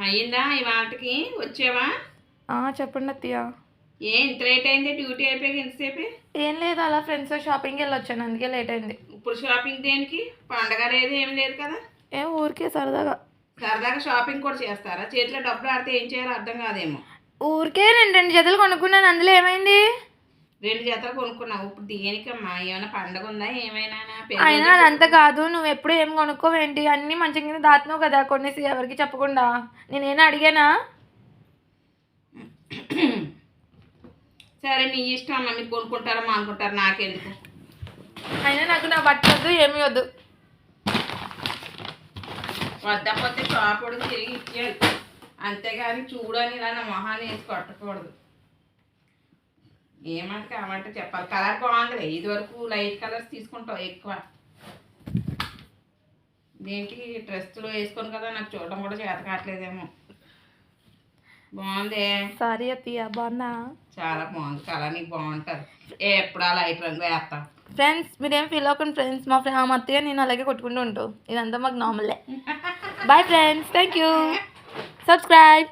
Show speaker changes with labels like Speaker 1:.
Speaker 1: అయ్యిందా ఇవాళకి వచ్చావా?
Speaker 2: చెప్పండి అత్తయ్య.
Speaker 1: ఇంత లేట్ అయింది? డ్యూటీ అయిపోయి ఎంతసేపు?
Speaker 2: ఏం లేదు, అలా ఫ్రెండ్స్తో షాపింగ్కి వెళ్ళొచ్చాను, అందుకే లేట్ అయింది.
Speaker 1: ఇప్పుడు షాపింగ్ దేనికి? పండగ లేదు ఏం లేదు కదా.
Speaker 2: ఊరికే సరదాగా.
Speaker 1: సరదాగా షాపింగ్ కూడా చేస్తారా? చేతిలో డబ్బులు ఆడితే ఏం చేయాలో అర్థం కాదేమో.
Speaker 2: ఊరికే రెండు జతలు కొనుక్కున్నాను, అందులో ఏమైంది?
Speaker 1: 2 జతలు కొనుక్కున్నావు, ఇప్పుడు దేనికమ్మా? ఏమైనా పండగ ఉందా ఏమైనా?
Speaker 2: అయినా అదంతా కాదు, నువ్వు ఎప్పుడు ఏం కొనుక్కోవేంటి? అన్నీ మంచిగా కింద దాతున్నావు కదా కొనేసి ఎవరికి చెప్పకుండా. నేనేనా అడిగానా?
Speaker 1: సరే మీ ఇష్టం అమ్మ, మీరు కొనుక్కుంటారా మా అనుకుంటారు, నాకెందుకు.
Speaker 2: అయినా నాకు నా బట్ట వద్దు, ఏమీ వద్దు.
Speaker 1: వద్దపోతే షాపుడు తిరిగి ఇచ్చేయాలి, అంతేగాని చూడని ఇలా నా మొహాన్ని వేసి కొట్టకూడదు. ఏమంటే కావంటే చెప్పాలి. కలర్ బాగుంది, ఇది వరకు లైట్ కలర్స్ తీసుకుంటావు ఎక్కువ. దేంటి డ్రెస్సులు వేసుకొని కదా, నాకు చూడడం కూడా చేత కావట్లేదేమో. బాగుంది.
Speaker 2: సారీ అత్తయ్య, బాగుందా?
Speaker 1: చాలా బాగుంది, కలర్ నీకు బాగుంటుంది. ఎప్పుడు లైట్ రంగు వేస్తాం.
Speaker 2: ఫ్రెండ్స్ మీరేం ఫీల్ అవ్వకండి ఫ్రెండ్స్, మా అత్తయ్య నేను అలాగే కొట్టుకుంటూ ఉంటాం, ఇదంతా మాకు నార్మలే. Bye friends, thank you, subscribe.